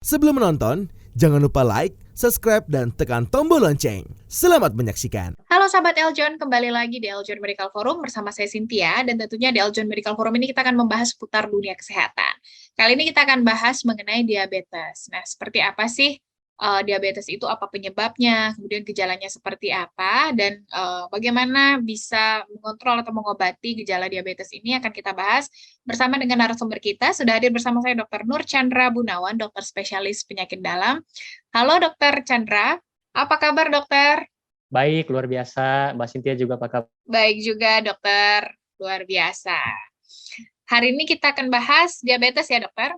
Sebelum menonton, jangan lupa like, subscribe, dan tekan tombol lonceng. Selamat menyaksikan. Halo sahabat Eljon, kembali lagi di Eljon Medical Forum bersama saya Cynthia, dan tentunya di Eljon Medical Forum ini kita akan membahas seputar dunia kesehatan. Kali ini kita akan bahas mengenai diabetes. Nah, seperti apa sih diabetes itu, apa penyebabnya, kemudian gejalanya seperti apa, dan bagaimana bisa mengontrol atau mengobati gejala diabetes ini akan kita bahas bersama dengan narasumber kita. Sudah hadir bersama saya Dr. Nur Chandra Gunawan, dokter spesialis penyakit dalam. Halo Dr. Chandra, apa kabar dokter? Baik, luar biasa. Mbak Cynthia juga apa kabar? Baik juga, dokter. Luar biasa. Hari ini kita akan bahas diabetes ya, dokter?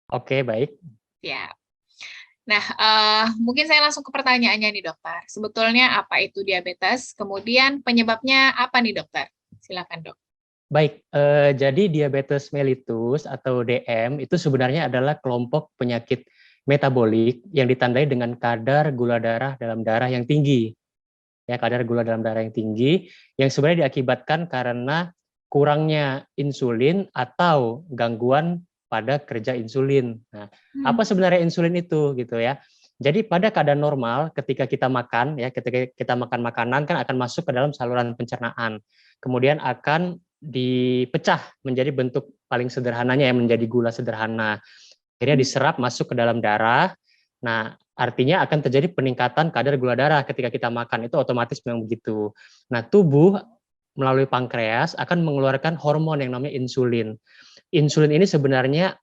Oke, baik. Ya. Nah, mungkin saya langsung ke pertanyaannya nih, dokter. Sebetulnya apa itu diabetes? Kemudian penyebabnya apa nih, dokter? Silakan, dok. Baik, jadi diabetes mellitus atau DM itu sebenarnya adalah kelompok penyakit metabolik yang ditandai dengan kadar gula darah dalam darah yang tinggi. Ya, kadar gula dalam darah yang tinggi yang sebenarnya diakibatkan karena kurangnya insulin atau gangguan pada kerja insulin. Nah, apa sebenarnya insulin itu gitu ya? Jadi pada keadaan normal ketika kita makan ya, ketika kita makan makanan kan akan masuk ke dalam saluran pencernaan. Kemudian akan dipecah menjadi bentuk paling sederhananya yang menjadi gula sederhana. Akhirnya diserap masuk ke dalam darah. Nah, artinya akan terjadi peningkatan kadar gula darah ketika kita makan, itu otomatis memang begitu. Nah, tubuh melalui pankreas akan mengeluarkan hormon yang namanya insulin. Insulin ini sebenarnya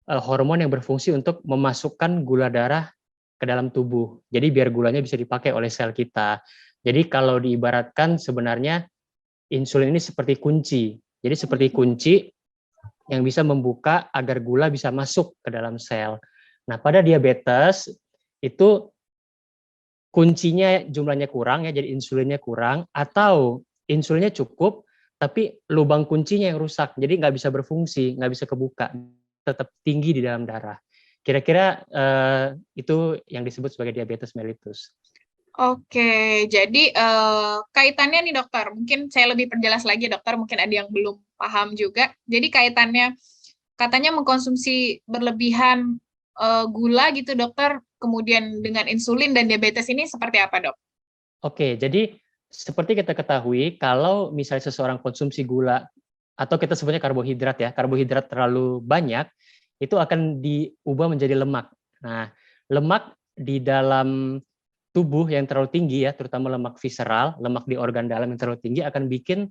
hormon yang berfungsi untuk memasukkan gula darah ke dalam tubuh. Jadi biar gulanya bisa dipakai oleh sel kita. Jadi kalau diibaratkan sebenarnya insulin ini seperti kunci. Jadi seperti kunci yang bisa membuka agar gula bisa masuk ke dalam sel. Nah, pada diabetes itu kuncinya jumlahnya kurang ya, jadi insulinnya kurang, atau insulinnya cukup, tapi lubang kuncinya yang rusak, jadi nggak bisa berfungsi, nggak bisa kebuka, tetap tinggi di dalam darah. Kira-kira itu yang disebut sebagai diabetes mellitus. Oke, jadi kaitannya nih dokter, mungkin saya lebih perjelas lagi dokter, mungkin ada yang belum paham juga. Jadi kaitannya katanya mengkonsumsi berlebihan gula gitu dokter, kemudian dengan insulin dan diabetes ini seperti apa dok? Oke, jadi seperti kita ketahui, kalau misalnya seseorang konsumsi gula, atau kita sebutnya karbohidrat ya, karbohidrat terlalu banyak, itu akan diubah menjadi lemak. Nah, lemak di dalam tubuh yang terlalu tinggi ya, terutama lemak visceral, lemak di organ dalam yang terlalu tinggi akan bikin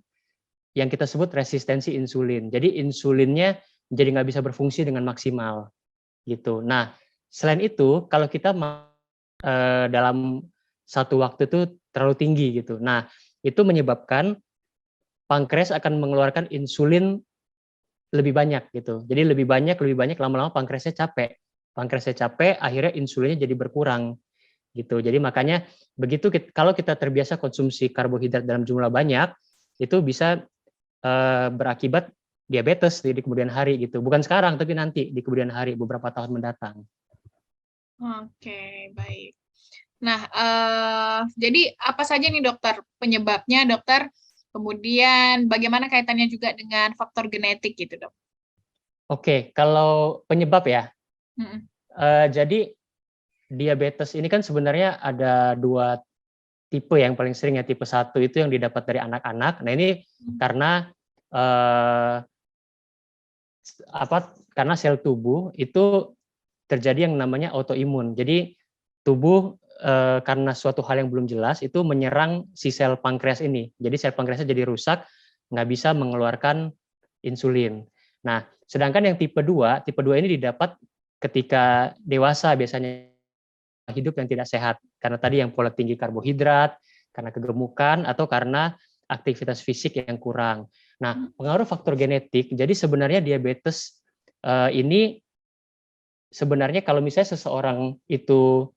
yang kita sebut resistensi insulin. Jadi insulinnya jadi nggak bisa berfungsi dengan maksimal gitu. Nah, selain itu kalau kita dalam satu waktu itu terlalu tinggi gitu. Nah, itu menyebabkan pankreas akan mengeluarkan insulin lebih banyak gitu. Jadi lebih banyak lama-lama pankreasnya capek. Pankreasnya capek, akhirnya insulinnya jadi berkurang gitu. Jadi makanya begitu kalau kita terbiasa konsumsi karbohidrat dalam jumlah banyak, itu bisa berakibat diabetes di kemudian hari gitu. Bukan sekarang tapi nanti di kemudian hari beberapa tahun mendatang. Oke, baik. Nah, jadi apa saja nih dokter penyebabnya dokter? Kemudian bagaimana kaitannya juga dengan faktor genetik gitu dok? Oke, kalau penyebab ya, Mm-mm. jadi diabetes ini kan sebenarnya ada dua tipe yang paling sering ya. Tipe 1 itu yang didapat dari anak-anak. Nah ini karena karena sel tubuh itu terjadi yang namanya autoimun. Jadi tubuh karena suatu hal yang belum jelas itu menyerang si sel pankreas ini. Jadi sel pankreasnya jadi rusak, nggak bisa mengeluarkan insulin. Nah, sedangkan yang tipe 2 ini didapat ketika dewasa biasanya, hidup yang tidak sehat. Karena tadi yang pola tinggi karbohidrat, karena kegemukan, atau karena aktivitas fisik yang kurang. Nah, pengaruh faktor genetik, jadi sebenarnya diabetes ini sebenarnya kalau misalnya seseorang itu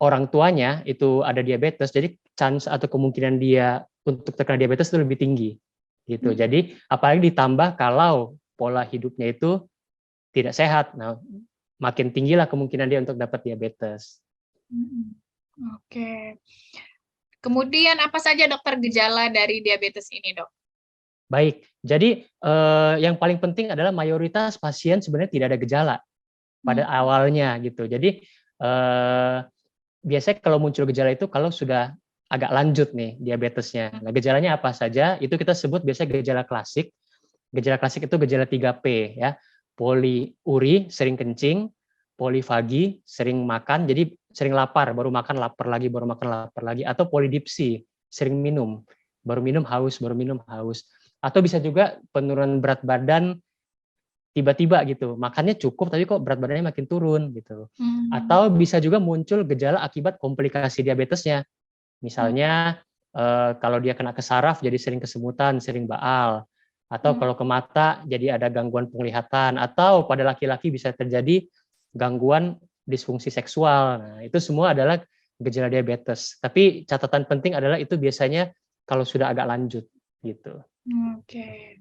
orang tuanya itu ada diabetes, jadi chance atau kemungkinan dia untuk terkena diabetes itu lebih tinggi gitu. Jadi apalagi ditambah kalau pola hidupnya itu tidak sehat, nah makin tinggilah kemungkinan dia untuk dapat diabetes. Oke. Kemudian apa saja dokter gejala dari diabetes ini dok? Baik, jadi yang paling penting adalah mayoritas pasien sebenarnya tidak ada gejala. pada awalnya gitu. Jadi biasanya kalau muncul gejala itu kalau sudah agak lanjut nih diabetesnya. Nah, gejalanya apa saja? Itu kita sebut biasanya gejala klasik. Gejala klasik itu gejala 3P ya. Poliuri, sering kencing, polifagi, sering makan, jadi sering lapar, baru makan lapar lagi, baru makan lapar lagi, atau polidipsi, sering minum, baru minum haus, baru minum haus. Atau bisa juga penurunan berat badan tiba-tiba gitu, makannya cukup tapi kok berat badannya makin turun gitu. Atau bisa juga muncul gejala akibat komplikasi diabetesnya. Misalnya kalau dia kena ke saraf jadi sering kesemutan, sering baal. Atau kalau ke mata jadi ada gangguan penglihatan. Atau pada laki-laki bisa terjadi gangguan disfungsi seksual. Nah, itu semua adalah gejala diabetes. Tapi catatan penting adalah itu biasanya kalau sudah agak lanjut gitu. Oke.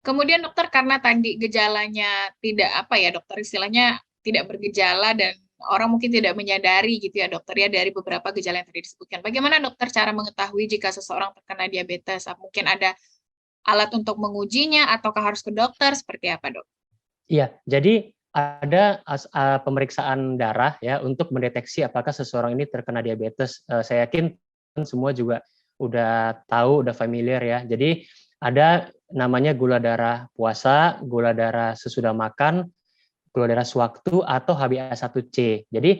Kemudian dokter, karena tadi gejalanya tidak apa ya dokter, istilahnya tidak bergejala dan orang mungkin tidak menyadari gitu ya dokter ya dari beberapa gejala yang tadi disebutkan. Bagaimana dokter cara mengetahui jika seseorang terkena diabetes? Mungkin ada alat untuk mengujinya ataukah harus ke dokter? Seperti apa, Dok? Iya, jadi ada pemeriksaan darah ya untuk mendeteksi apakah seseorang ini terkena diabetes. Saya yakin semua juga udah tahu, udah familiar ya. Jadi ada namanya gula darah puasa, gula darah sesudah makan, gula darah sewaktu, atau HbA1c. Jadi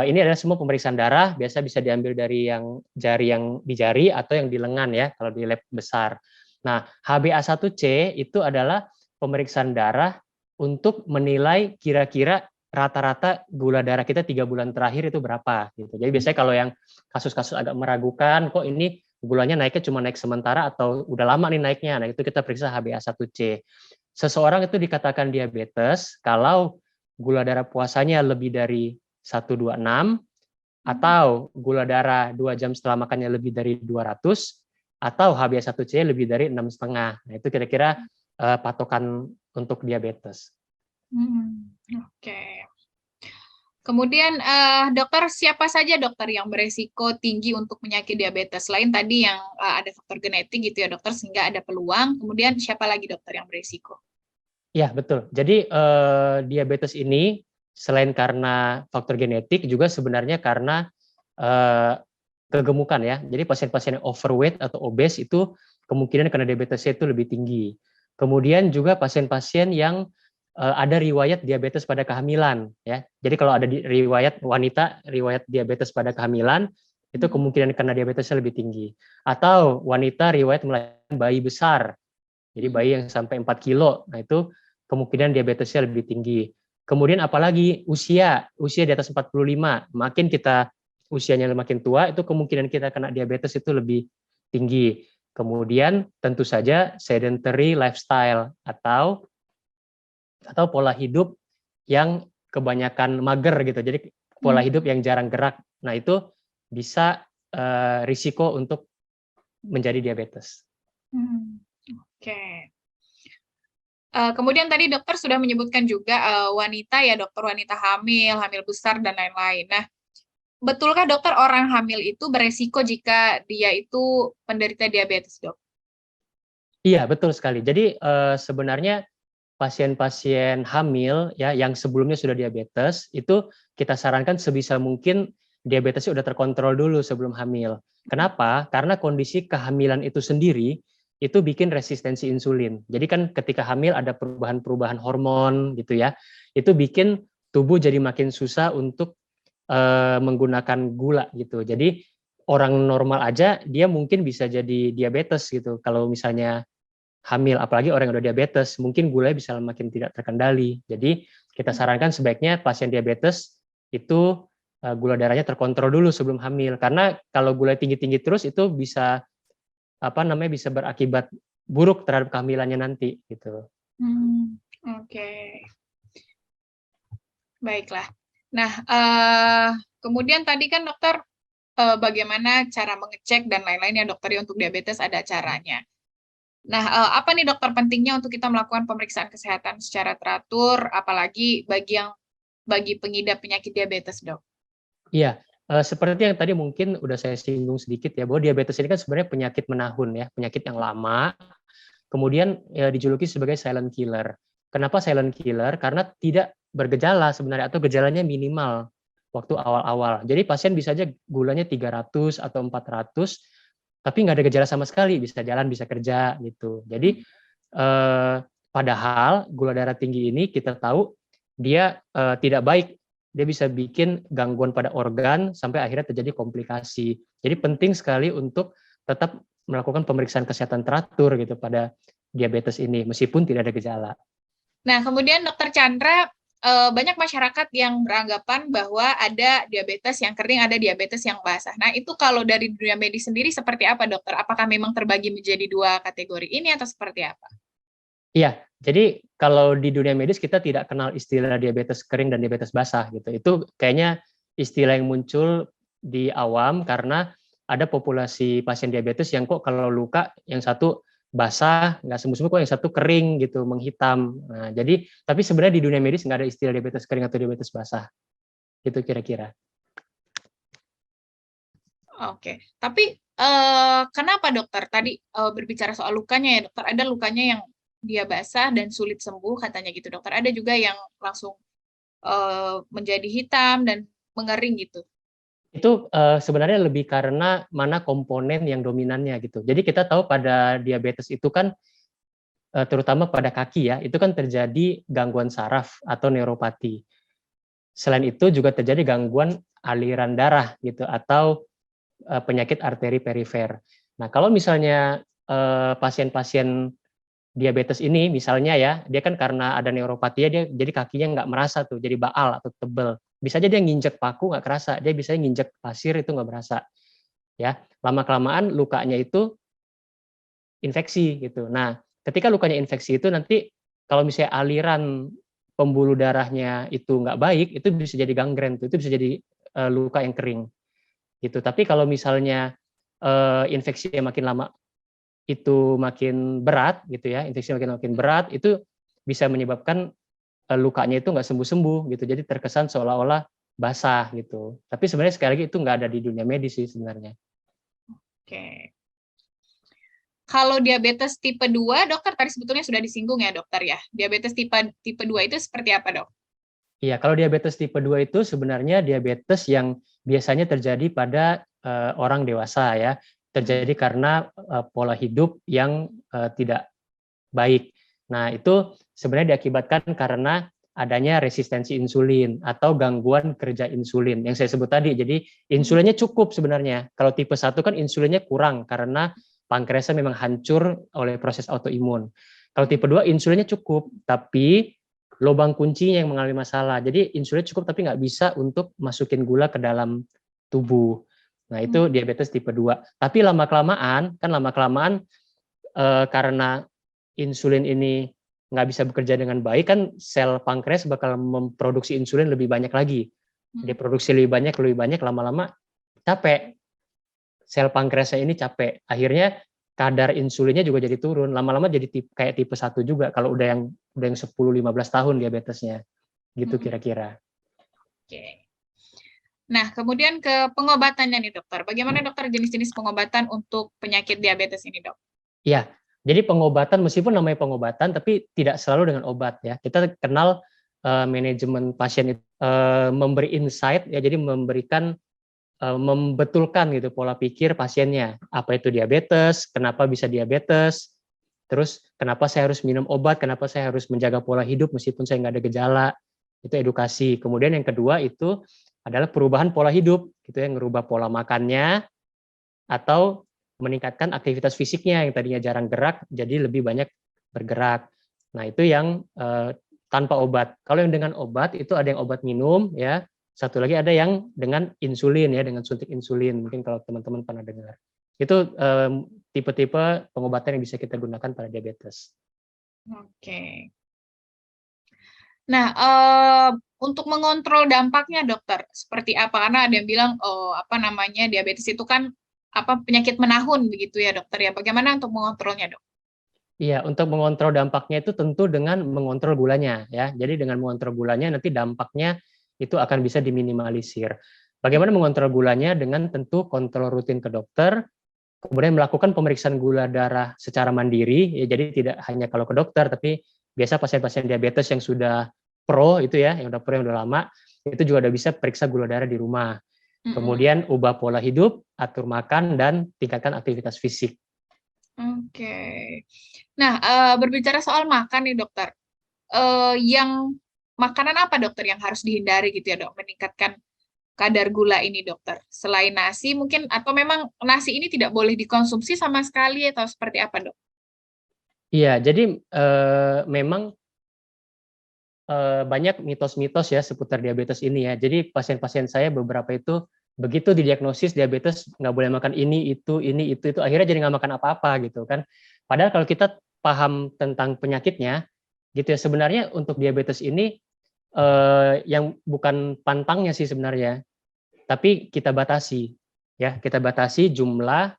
ini adalah semua pemeriksaan darah, biasa bisa diambil dari yang jari yang di jari atau yang di lengan ya, kalau di lab besar. Nah, HbA1c itu adalah pemeriksaan darah untuk menilai kira-kira rata-rata gula darah kita 3 bulan terakhir itu berapa gitu. Jadi biasanya kalau yang kasus-kasus agak meragukan, kok ini gulanya naiknya cuma naik sementara atau udah lama nih naiknya. Nah, itu kita periksa HbA1c. Seseorang itu dikatakan diabetes kalau gula darah puasanya lebih dari 126 atau gula darah 2 jam setelah makannya lebih dari 200 atau HbA1c lebih dari 6,5. Nah, itu kira-kira patokan untuk diabetes. Oke. Kemudian dokter, siapa saja dokter yang beresiko tinggi untuk penyakit diabetes? Selain tadi yang ada faktor genetik gitu ya dokter, sehingga ada peluang. Kemudian siapa lagi dokter yang beresiko? Ya, betul. Jadi diabetes ini selain karena faktor genetik juga sebenarnya karena kegemukan ya. Jadi pasien-pasien yang overweight atau obes itu kemungkinan kena diabetesnya itu lebih tinggi. Kemudian juga pasien-pasien yang ada riwayat diabetes pada kehamilan ya. Jadi kalau ada riwayat wanita riwayat diabetes pada kehamilan itu kemungkinan kena diabetesnya lebih tinggi. Atau wanita riwayat melahirkan bayi besar. Jadi bayi yang sampai 4 kilo. Nah, itu kemungkinan diabetesnya lebih tinggi. Kemudian apalagi usia di atas 45. Makin kita usianya makin tua itu kemungkinan kita kena diabetes itu lebih tinggi. Kemudian tentu saja sedentary lifestyle atau pola hidup yang kebanyakan mager gitu. Jadi pola hidup yang jarang gerak. Nah, itu bisa risiko untuk menjadi diabetes. Oke. Kemudian tadi dokter sudah menyebutkan juga wanita ya dokter, wanita hamil besar dan lain-lain. Nah, betulkah dokter orang hamil itu beresiko jika dia itu penderita diabetes, Dok? Iya, betul sekali. Jadi sebenarnya pasien-pasien hamil ya yang sebelumnya sudah diabetes itu kita sarankan sebisa mungkin diabetesnya udah terkontrol dulu sebelum hamil. Kenapa? Karena kondisi kehamilan itu sendiri itu bikin resistensi insulin. Jadi kan ketika hamil ada perubahan-perubahan hormon gitu ya. Itu bikin tubuh jadi makin susah untuk menggunakan gula gitu. Jadi orang normal aja dia mungkin bisa jadi diabetes gitu. Kalau misalnya hamil, apalagi orang yang udah diabetes, mungkin gulanya bisa makin tidak terkendali. Jadi kita sarankan sebaiknya pasien diabetes itu gula darahnya terkontrol dulu sebelum hamil. Karena kalau gula tinggi-tinggi terus itu bisa bisa berakibat buruk terhadap kehamilannya nanti gitu. Oke. Baiklah. Nah, kemudian tadi kan dokter bagaimana cara mengecek dan lain-lain ya dokter ya untuk diabetes ada caranya. Nah, apa nih dokter pentingnya untuk kita melakukan pemeriksaan kesehatan secara teratur, apalagi bagi pengidap penyakit diabetes, Dok? Iya, seperti yang tadi mungkin udah saya singgung sedikit ya, bahwa diabetes ini kan sebenarnya penyakit menahun ya, penyakit yang lama, kemudian dijuluki sebagai silent killer. Kenapa silent killer? Karena tidak bergejala sebenarnya atau gejalanya minimal waktu awal-awal. Jadi pasien bisa aja gulanya 300 atau 400 tapi nggak ada gejala sama sekali, bisa jalan, bisa kerja gitu. Jadi padahal gula darah tinggi ini kita tahu dia tidak baik. Dia bisa bikin gangguan pada organ sampai akhirnya terjadi komplikasi. Jadi penting sekali untuk tetap melakukan pemeriksaan kesehatan teratur gitu pada diabetes ini meskipun tidak ada gejala. Nah, kemudian Dokter Chandra, banyak masyarakat yang beranggapan bahwa ada diabetes yang kering, ada diabetes yang basah. Nah, itu kalau dari dunia medis sendiri seperti apa, dokter? Apakah memang terbagi menjadi dua kategori ini atau seperti apa? Iya, jadi kalau di dunia medis kita tidak kenal istilah diabetes kering dan diabetes basah gitu. Itu kayaknya istilah yang muncul di awam karena ada populasi pasien diabetes yang kok kalau luka yang satu basah nggak sembuh-sembuh, kok yang satu kering gitu, menghitam. Nah, jadi tapi sebenarnya di dunia medis nggak ada istilah diabetes kering atau diabetes basah. Itu kira-kira. Oke, tapi kenapa dokter tadi berbicara soal lukanya ya dokter? Ada lukanya yang dia basah dan sulit sembuh katanya gitu dokter. Ada juga yang langsung menjadi hitam dan mengering gitu. Itu sebenarnya lebih karena mana komponen yang dominannya gitu. Jadi kita tahu pada diabetes itu kan terutama pada kaki ya, itu kan terjadi gangguan saraf atau neuropati. Selain itu juga terjadi gangguan aliran darah gitu atau penyakit arteri perifer. Nah, kalau misalnya pasien-pasien diabetes ini misalnya ya, dia kan karena ada neuropati ya, dia jadi kakinya nggak merasa tuh, jadi baal atau tebel. Bisa aja dia nginjek paku nggak kerasa, dia bisa nginjek pasir itu nggak berasa. Ya, lama-kelamaan lukanya itu infeksi gitu. Nah, ketika lukanya infeksi itu nanti kalau misalnya aliran pembuluh darahnya itu nggak baik, itu bisa jadi gangren, itu bisa jadi luka yang kering gitu. Tapi kalau misalnya infeksi yang makin lama itu makin berat gitu ya, infeksi makin berat, itu bisa menyebabkan lukanya itu nggak sembuh-sembuh gitu, jadi terkesan seolah-olah basah gitu. Tapi sebenarnya sekali lagi itu nggak ada di dunia medis sih sebenarnya. Oke. Kalau diabetes tipe 2, dokter tadi sebetulnya sudah disinggung ya dokter ya. Diabetes tipe 2 itu seperti apa dok? Iya, kalau diabetes tipe 2 itu sebenarnya diabetes yang biasanya terjadi pada orang dewasa ya. Terjadi karena pola hidup yang tidak baik. Nah, itu sebenarnya diakibatkan karena adanya resistensi insulin atau gangguan kerja insulin yang saya sebut tadi. Jadi insulinnya cukup sebenarnya. Kalau tipe 1 kan insulinnya kurang karena pankreasnya memang hancur oleh proses autoimun. Kalau tipe 2 insulinnya cukup, tapi lubang kuncinya yang mengalami masalah. Jadi insulin cukup tapi nggak bisa untuk masukin gula ke dalam tubuh. Nah, itu diabetes tipe 2. Tapi lama-kelamaan karena insulin ini nggak bisa bekerja dengan baik, kan sel pankreas bakal memproduksi insulin lebih banyak lagi. Dia produksi lebih banyak, lama-lama capek. Sel pankreasnya ini capek. Akhirnya kadar insulinnya juga jadi turun. Lama-lama jadi kayak tipe 1 juga kalau udah yang 10-15 tahun diabetesnya. Gitu kira-kira. Oke. Nah, kemudian ke pengobatannya nih dokter. Bagaimana dokter jenis-jenis pengobatan untuk penyakit diabetes ini, Dok? Iya. Jadi pengobatan meskipun namanya pengobatan tapi tidak selalu dengan obat ya. Kita kenal manajemen pasien itu memberi insight ya, jadi membetulkan gitu pola pikir pasiennya. Apa itu diabetes, kenapa bisa diabetes, terus kenapa saya harus minum obat, kenapa saya harus menjaga pola hidup meskipun saya nggak ada gejala. Itu edukasi. Kemudian yang kedua itu adalah perubahan pola hidup, gitu ya, ngerubah pola makannya atau meningkatkan aktivitas fisiknya yang tadinya jarang gerak jadi lebih banyak bergerak. Nah, itu yang tanpa obat. Kalau yang dengan obat itu ada yang obat minum ya. Satu lagi ada yang dengan insulin ya, dengan suntik insulin. Mungkin kalau teman-teman pernah dengar. Itu tipe-tipe pengobatan yang bisa kita gunakan pada diabetes. Oke. Nah, untuk mengontrol dampaknya, dokter, seperti apa? Karena ada yang bilang, diabetes itu kan penyakit menahun begitu ya, dokter ya. Bagaimana untuk mengontrolnya, dok? Iya, untuk mengontrol dampaknya itu tentu dengan mengontrol gulanya ya. Jadi dengan mengontrol gulanya nanti dampaknya itu akan bisa diminimalisir. Bagaimana mengontrol gulanya? Dengan tentu kontrol rutin ke dokter, kemudian melakukan pemeriksaan gula darah secara mandiri, ya, jadi tidak hanya kalau ke dokter, tapi Biasa pasien-pasien diabetes yang sudah pro itu ya, yang udah lama, itu juga udah bisa periksa gula darah di rumah. Kemudian ubah pola hidup, atur makan, dan tingkatkan aktivitas fisik. Oke. Nah, berbicara soal makan nih dokter, yang makanan apa dokter yang harus dihindari gitu ya dok, meningkatkan kadar gula ini dokter? Selain nasi mungkin, atau memang nasi ini tidak boleh dikonsumsi sama sekali atau seperti apa dok? Iya, jadi memang banyak mitos-mitos ya seputar diabetes ini ya. Jadi pasien-pasien saya beberapa itu begitu didiagnosis diabetes nggak boleh makan ini itu, akhirnya jadi nggak makan apa-apa gitu kan. Padahal kalau kita paham tentang penyakitnya, gitu ya, sebenarnya untuk diabetes ini yang bukan pantangnya sih sebenarnya, tapi kita batasi ya, kita batasi jumlah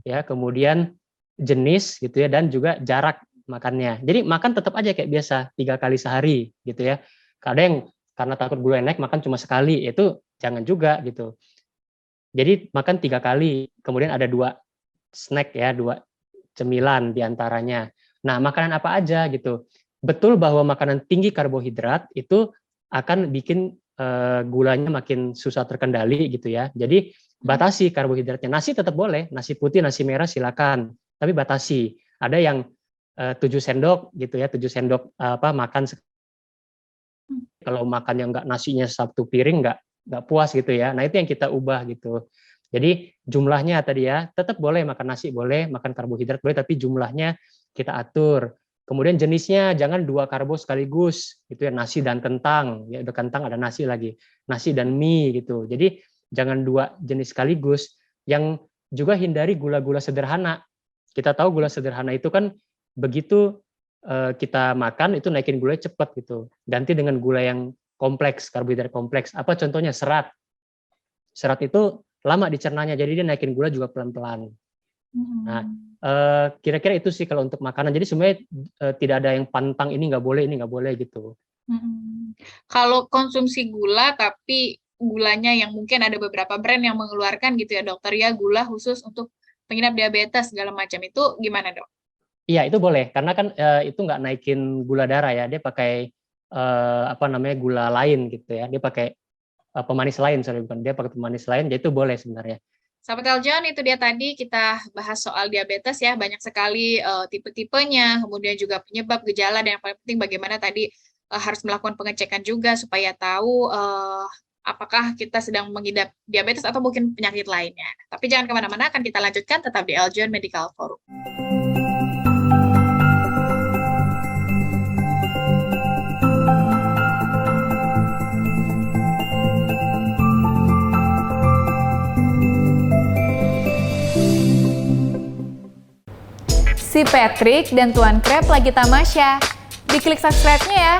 ya, kemudian jenis gitu ya, dan juga jarak makannya. Jadi makan tetap aja kayak biasa 3 kali sehari gitu ya. Kadang karena takut gula naik makan cuma sekali, itu jangan juga gitu. Jadi makan 3 kali, kemudian ada 2 snack ya, 2 cemilan diantaranya. Nah, makanan apa aja gitu. Betul bahwa makanan tinggi karbohidrat itu akan bikin gulanya makin susah terkendali gitu ya. Jadi batasi karbohidratnya. Nasi tetap boleh, nasi putih, nasi merah silakan, tapi batasi. Ada yang 7 sendok gitu ya, 7 sendok makan. Kalau makan yang nggak nasinya 1 piring nggak puas gitu ya. Nah, itu yang kita ubah gitu. Jadi jumlahnya tadi ya, tetap boleh makan nasi, boleh makan karbohidrat boleh, tapi jumlahnya kita atur. Kemudian jenisnya jangan 2 karbo sekaligus gitu ya, nasi dan kentang. Ya udah kentang ada nasi lagi. Nasi dan mie gitu. Jadi jangan 2 jenis sekaligus. Yang juga hindari gula-gula sederhana. Kita tahu gula sederhana itu kan begitu kita makan itu naikin gulanya cepat gitu. Ganti dengan gula yang kompleks, karbohidrat kompleks. Apa contohnya? Serat. Serat itu lama dicernanya, jadi dia naikin gula juga pelan-pelan. Nah, kira-kira itu sih kalau untuk makanan. Jadi sebenarnya tidak ada yang pantang ini nggak boleh gitu. Kalau konsumsi gula tapi gulanya yang mungkin ada beberapa brand yang mengeluarkan gitu ya dokter ya, gula khusus untuk pengidap diabetes segala macam, itu gimana dok? Iya, itu boleh karena kan itu nggak naikin gula darah ya, dia pakai gula lain gitu ya, dia pakai pemanis lain, dia pakai pemanis lain, jadi itu boleh sebenarnya. Sahabat Eljon, itu dia tadi kita bahas soal diabetes ya, banyak sekali tipe-tipenya, kemudian juga penyebab, gejala, dan yang paling penting bagaimana tadi harus melakukan pengecekan juga supaya tahu apakah kita sedang mengidap diabetes atau mungkin penyakit lainnya. Tapi jangan kemana-mana, akan kita lanjutkan tetap di Eljon Medical Forum. Si Patrick dan Tuan Crab lagi tamasya. Diklik subscribe-nya ya.